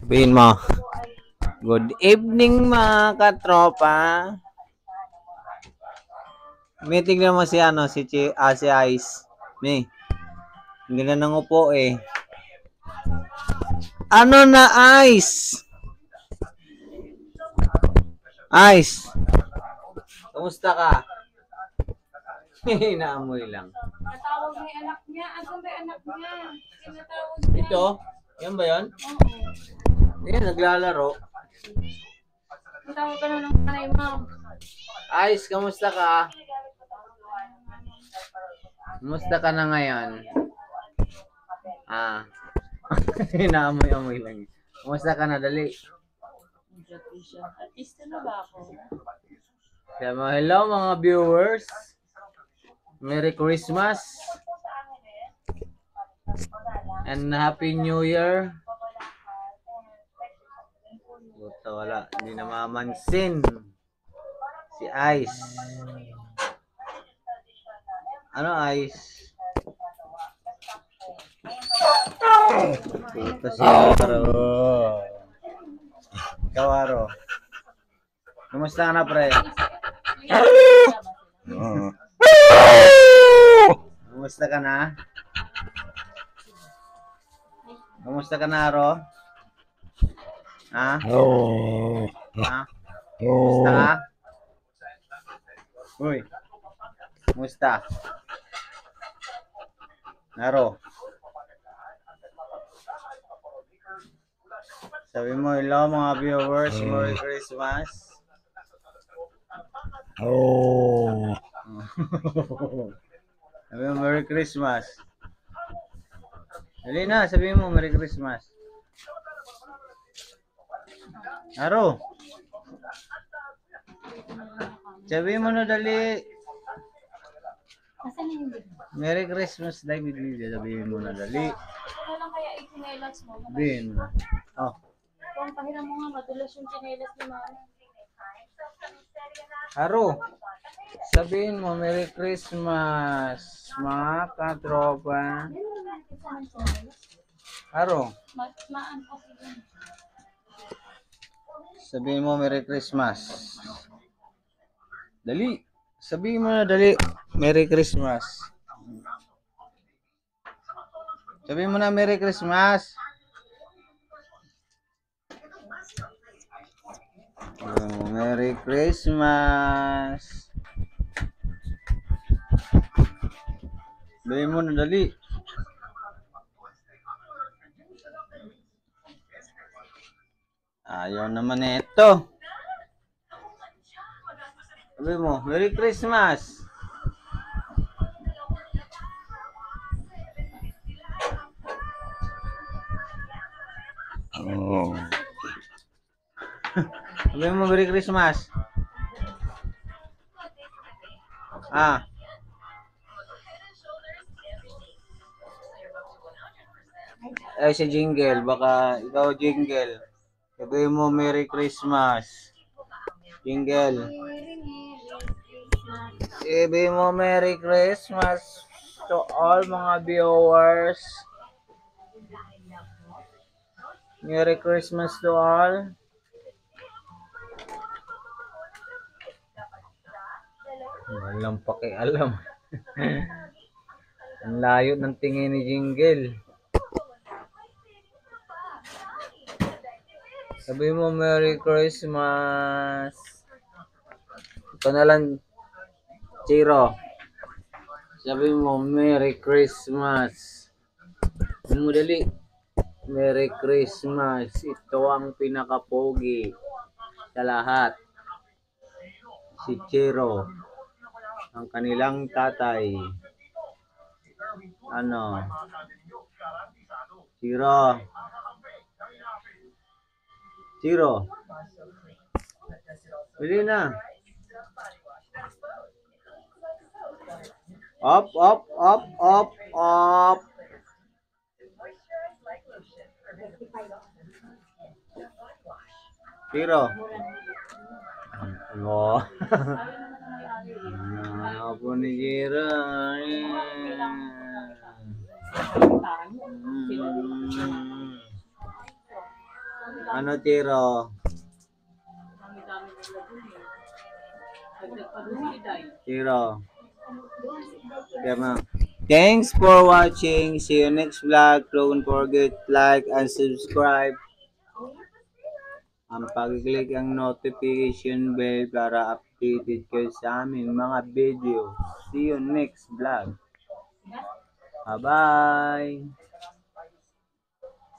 Sabihin mo, good evening mga katropa. May tignan mo si si Ice. May, hindi na nangupo eh. Ano na Ice? Ice, kamusta ka? Naamoy lang. Natawag na yung anak niya. Asan ba yung anak niya? Tinatawag niya. Ito? Yan ba yan? Oo. Yan, naglalaro. Natawag ka na ng kanay mo. Ice, kamusta ka? Kamusta ka na ngayon? Naamoy-amoy lang. Kamusta ka na? Dali. Artista na ba ako? Hello mga viewers. Merry Christmas. And Happy New Year. Buta wala. Hindi na mamansin. Si Ice. Ano Ice? Buta si Aro. Ikaw Aro. Kumusta ka na pre? Kumusta ka na? Kumusta ka na Aro? Ha? Ha? Kumusta ka? Uy. Kumusta? Naro. Sabi mo, hello mga viewers, Merry Christmas. Sabi mo, Merry Christmas. Dali na, sabi mo, Merry Christmas. Naro. Sabi mo na dali. Asan yung Merry Christmas, David. Sabihin mo na dali. ano lang kaya ikinelas mo? Sabihin mo. Oh. Kung pahiram mo nga, madulas yung kinelas ni Mama. Aro. Sabihin mo, Merry Christmas, mga katropa. Aro. Maan ko sila. Sabihin mo, Merry Christmas. Dali. Sabihin mo na dali. Merry Christmas. Sabihin mo na, Merry Christmas. Merry Christmas. Sabihin mo na dali. Ayaw naman ito. Sabi mo, Merry Christmas. Sabi mo, Merry Christmas. Ay, si Jingle. Baka ikaw, Jingle. Sabi mo, Merry Christmas. Jingle. Sabi mo, Merry Christmas to all mga viewers. Merry Christmas to all. Walang pakialam. Ang layo ng tingin ni Jingle. Sabi mo, Merry Christmas. Ito na lang, Chiro. Sabi mo, Merry Christmas. Sabi mo dali. Merry Christmas. Ito ang pinakapogi sa lahat. Si Chiro. Ang kanilang tatay. Ano? Chiro. Chiro. Bili na. Up, up, up, up, up. Chiro. Oh. Ako ni Chiro. Ano, Tiro? Tiro. Tama. Thanks for watching. See you next vlog. Don't forget like and subscribe. Ang pag-click ang notification bell para updated kayo sa aming mga video. See you next vlog. Bye-bye!